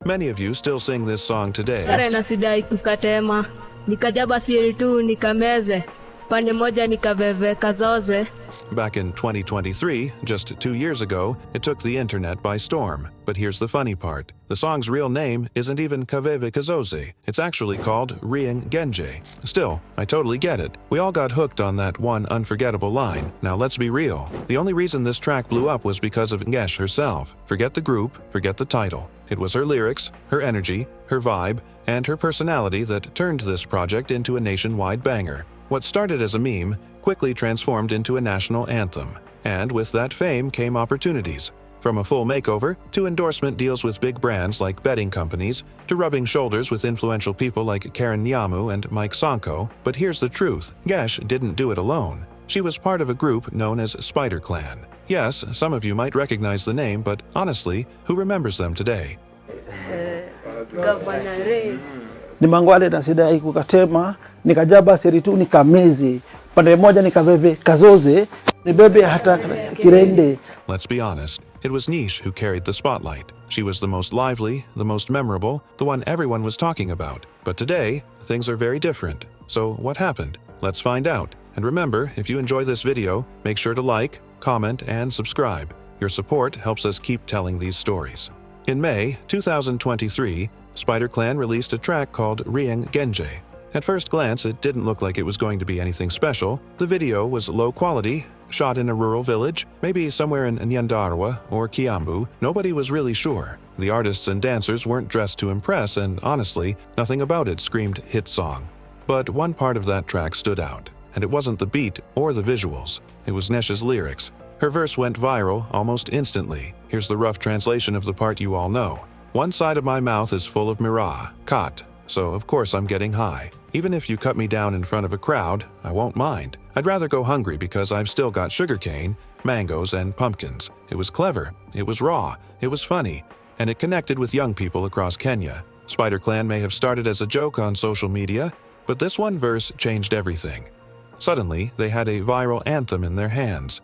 Many of you still sing this song today. Sare na sidai kukatema, nikajaba siri tu nikameze, pande moja nikaveve kazoze. Back in 2023, just 2 years ago, it took the internet by storm. But here's the funny part. The song's real name isn't even KAVEVE KAZOZE. It's actually called Gengetone. Still, I totally get it. We all got hooked on that one unforgettable line. Now let's be real. The only reason this track blew up was because of Ngesh herself. Forget the group, forget the title. It was her lyrics, her energy, her vibe, and her personality that turned this project into a nationwide banger. What started as a meme quickly transformed into a national anthem. And with that fame came opportunities. From a full makeover, to endorsement deals with big brands like betting companies, to rubbing shoulders with influential people like Kenyan and Mike Sonko. But here's the truth, Ngesh didn't do it alone. She was part of a group known as Spider Clan. Yes, some of you might recognize the name, but honestly, who remembers them today? Ni mangwale na sidai kukatema, nikajaba siri tu nikameze, pande moja nikaveve kazoze, nibebe hata kirende. Let's be honest, it was Ngesh who carried the spotlight. She was the most lively, the most memorable, the one everyone was talking about. But today, things are very different. So what happened? Let's find out. And remember, if you enjoy this video, make sure to like, comment, and subscribe. Your support helps us keep telling these stories. In May 2023, Spider Clan released a track called Gengetone. At first glance, it didn't look like it was going to be anything special. The video was low quality, shot in a rural village, maybe somewhere in Nyandarua or Kiambu. Nobody was really sure. The artists and dancers weren't dressed to impress, and honestly, nothing about it screamed hit song. But one part of that track stood out, and it wasn't the beat or the visuals. It was Ngesh's lyrics. Her verse went viral almost instantly. Here's the rough translation of the part you all know. One side of my mouth is full of mirah, kat, so of course I'm getting high. Even if you cut me down in front of a crowd, I won't mind. I'd rather go hungry because I've still got sugarcane, mangoes, and pumpkins. It was clever, it was raw, it was funny, and it connected with young people across Kenya. Spider Clan may have started as a joke on social media, but this one verse changed everything. Suddenly, they had a viral anthem in their hands.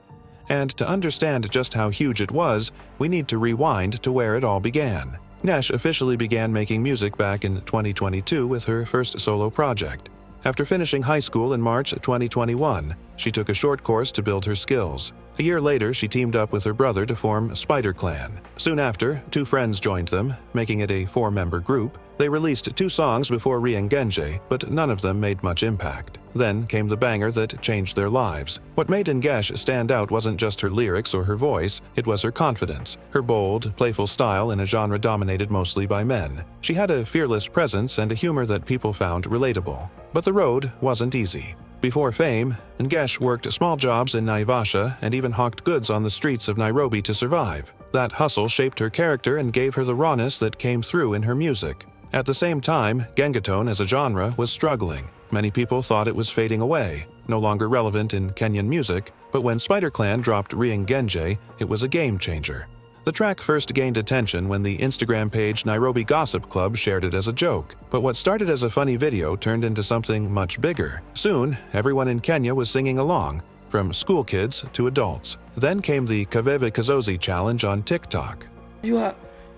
And to understand just how huge it was, we need to rewind to where it all began. Ngesh officially began making music back in 2022 with her first solo project. After finishing high school in March 2021, she took a short course to build her skills. A year later, she teamed up with her brother to form Spider Clan. Soon after, 2 friends joined them, making it a 4-member group. They released 2 songs before Gengetone, but none of them made much impact. Then came the banger that changed their lives. What made Ngesh stand out wasn't just her lyrics or her voice, it was her confidence, her bold, playful style in a genre dominated mostly by men. She had a fearless presence and a humor that people found relatable. But the road wasn't easy. Before fame, Ngesh worked small jobs in Naivasha and even hawked goods on the streets of Nairobi to survive. That hustle shaped her character and gave her the rawness that came through in her music. At the same time, Gengetone as a genre was struggling. Many people thought it was fading away, no longer relevant in Kenyan music, but when Spider Clan dropped Gengetone, it was a game changer. The track first gained attention when the Instagram page Nairobi Gossip Club shared it as a joke, but what started as a funny video turned into something much bigger. Soon, everyone in Kenya was singing along, from school kids to adults. Then came the KAVEVE KAZOZE challenge on TikTok.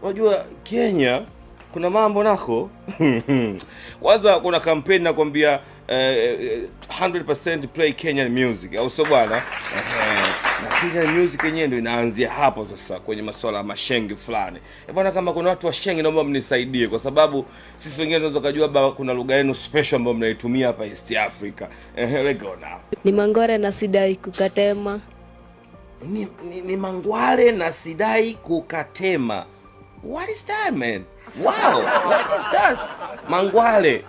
Wajua Kenya kuna mambo nako. Waza kuna kampeni na kwambia 100% play Kenyan music au sio bwana? Na Kenyan music yenyewe ndio inaanzia hapo sasa kwenye masuala ya mashenge fulani. Bwana, kama kuna watu wa shenge naomba mnisaidie, kwa sababu sisi wengine tunaweza kujua kuna lugha yenu special ambayo mnaitumia hapa East Africa. Let's go now. Ni mangwale na sidai kukatema. Ni mangwale na sidai kukatema. What is that, man? Wow, what is that? Mangwale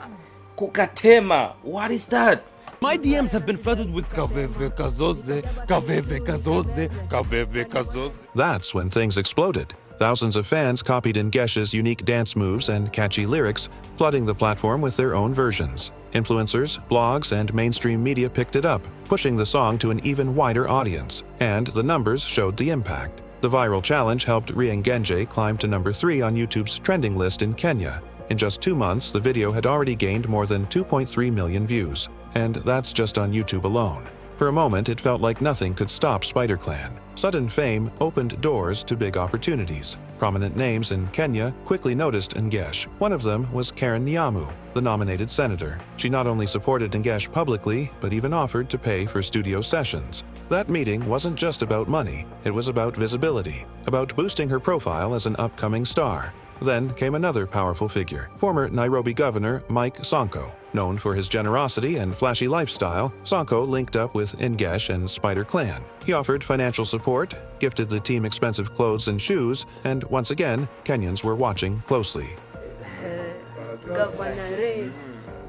kukatema. What is that? My DMs have been flooded with KAVEVE KAZOZE, KAVEVE KAZOZE, KAVEVE KAZOZE. That's when things exploded. Thousands of fans copied Ngesh's unique dance moves and catchy lyrics, flooding the platform with their own versions. Influencers, blogs, and mainstream media picked it up, pushing the song to an even wider audience. And the numbers showed the impact. The viral challenge helped Gengetone climb to number 3 on YouTube's trending list in Kenya. In just 2 months, the video had already gained more than 2.3 million views. And that's just on YouTube alone. For a moment, it felt like nothing could stop SpiderClan. Sudden fame opened doors to big opportunities. Prominent names in Kenya quickly noticed Ngesh. One of them was Karen Nyamu, the nominated senator. She not only supported Ngesh publicly, but even offered to pay for studio sessions. That meeting wasn't just about money, it was about visibility, about boosting her profile as an upcoming star. Then came another powerful figure, former Nairobi Governor Mike Sonko. Known for his generosity and flashy lifestyle, Sonko linked up with Ngesh and SpiderClan. He offered financial support, gifted the team expensive clothes and shoes, and once again, Kenyans were watching closely.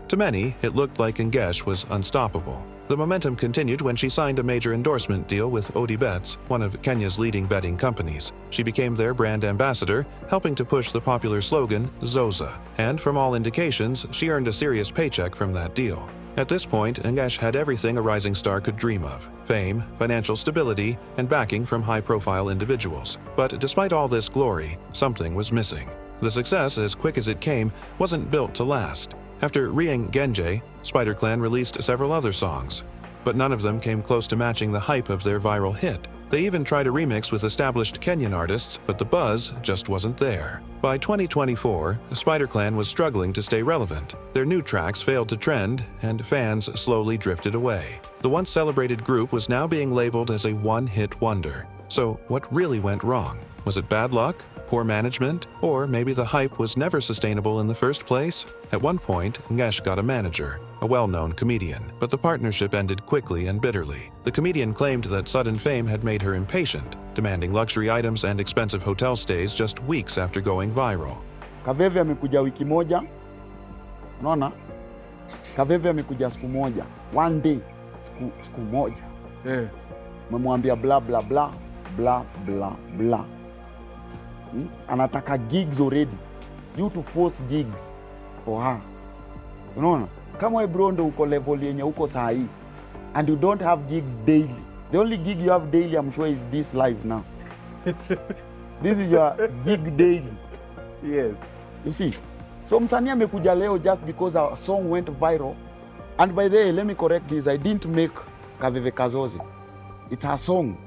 To many, it looked like Ngesh was unstoppable. The momentum continued when she signed a major endorsement deal with Odibets, one of Kenya's leading betting companies. She became their brand ambassador, helping to push the popular slogan, Zoza. And from all indications, she earned a serious paycheck from that deal. At this point, Ngesh had everything a rising star could dream of: fame, financial stability, and backing from high-profile individuals. But despite all this glory, something was missing. The success, as quick as it came, wasn't built to last. After Rieng Genje, SpiderClan released several other songs, but none of them came close to matching the hype of their viral hit. They even tried a remix with established Kenyan artists, but the buzz just wasn't there. By 2024, SpiderClan was struggling to stay relevant. Their new tracks failed to trend, and fans slowly drifted away. The once celebrated group was now being labeled as a one-hit wonder. So what really went wrong? Was it bad luck? Poor management? Or maybe the hype was never sustainable in the first place? At one point, Ngesh got a manager, a well-known comedian, but the partnership ended quickly and bitterly. The comedian claimed that sudden fame had made her impatient, demanding luxury items and expensive hotel stays just weeks after going viral. Kaveve amekuja wiki moja, unaona? Kaveve amekuja siku moja, one day, siku moja. Memwambia bla bla bla, bla bla bla. Anataka gigs already. You to force gigs for her. Unaona? Kama wewe bro ndo uko level yenye uko saa hii and you don't have gigs daily. The only gig you have daily, I'm sure, is this live now. This is your gig daily. Yes. You see? So msanii amekuja leo just because our song went viral. And by the way, let me correct this. I didn't make Kaveve Kazoze. It's her song.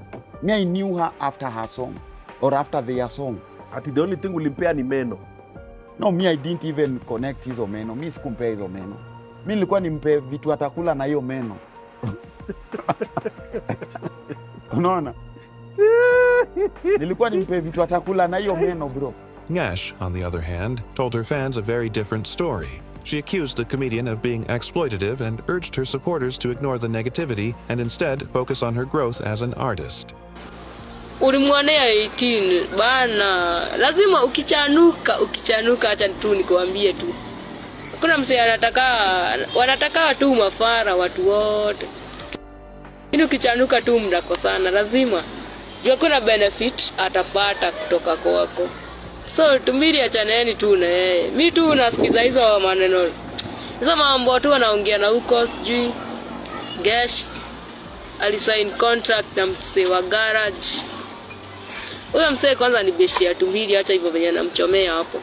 Me, I knew her after her song or after their song. The only thing ulimpea ni meno. No, me, I didn't even connect hizo meno. Mi sikumpea hizo meno. Mi nilikuwa nimpe vitu atakula na hiyo meno. Unaona? Nilikuwa nimpe vitu atakula na hiyo meno, bro. Ngesh, on the other hand, told her fans a very different story. She accused the comedian of being exploitative and urged her supporters to ignore the negativity and instead focus on her growth as an artist. Ulimwonea 18 bana, lazima ukichanuka acha tu nikuambie tu. Kuna msee wanataka tu mafara watu wote. Ili ukichanuka tu mnakosana, lazima jua kuna benefit atapata kutoka kwako. So tumiri achaneni tu na yeye. Mimi tu nasikiza hizo maneno. Hizo mambo tu wanaongea na huko sijui. Ngesh alisign contract na msee wa garage. Huyo msee kwanza ni besti ya tumiri, acha hivyo venye namchomea hapo.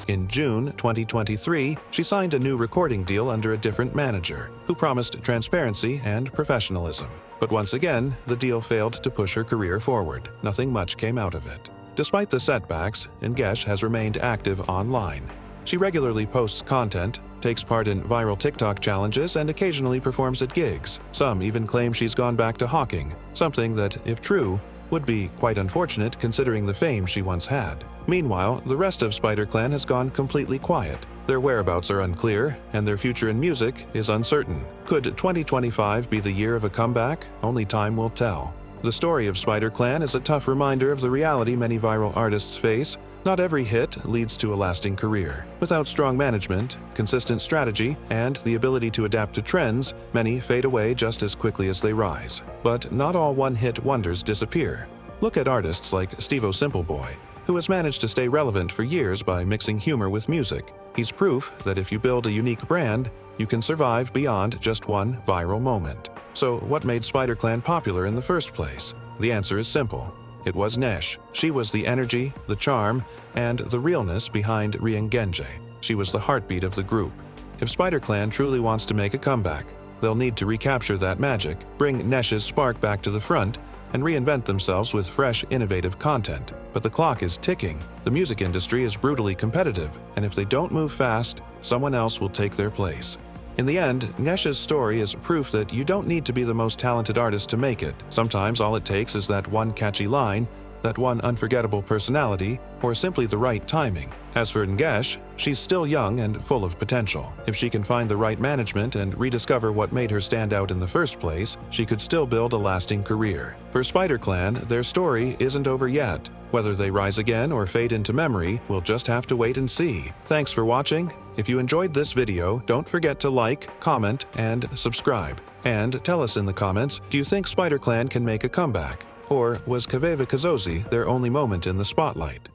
In June 2023, she signed a new recording deal under a different manager, who promised transparency and professionalism. But once again, the deal failed to push her career forward. Nothing much came out of it. Despite the setbacks, Ngesh has remained active online. She regularly posts content, takes part in viral TikTok challenges, and occasionally performs at gigs. Some even claim she's gone back to hawking, something that, if true, would be quite unfortunate considering the fame she once had. Meanwhile, the rest of SpiderClan has gone completely quiet. Their whereabouts are unclear, and their future in music is uncertain. Could 2025 be the year of a comeback? Only time will tell. The story of SpiderClan is a tough reminder of the reality many viral artists face. Not every hit leads to a lasting career. Without strong management, consistent strategy, and the ability to adapt to trends, many fade away just as quickly as they rise. But not all one-hit wonders disappear. Look at artists like Steve-O Simpleboy, who has managed to stay relevant for years by mixing humor with music. He's proof that if you build a unique brand, you can survive beyond just one viral moment. So what made SpiderClan popular in the first place? The answer is simple. It was Ngesh. She was the energy, the charm, and the realness behind Rieng Genje. She was the heartbeat of the group. If SpiderClan truly wants to make a comeback, They'll need to recapture that magic, bring Ngesh's spark back to the front, and reinvent themselves with fresh, innovative content. But the clock is ticking. The music industry is brutally competitive, and if they don't move fast, someone else will take their place. In the end, Ngesh's story is proof that you don't need to be the most talented artist to make it. Sometimes all it takes is that one catchy line, that one unforgettable personality, or simply the right timing. As for Ngesh, she's still young and full of potential. If she can find the right management and rediscover what made her stand out in the first place, she could still build a lasting career. For Spider Clan, their story isn't over yet. Whether they rise again or fade into memory, we'll just have to wait and see. Thanks for watching. If you enjoyed this video, don't forget to like, comment, and subscribe. And tell us in the comments, do you think Spider Clan can make a comeback? Or was KAVEVE KAZOZE their only moment in the spotlight?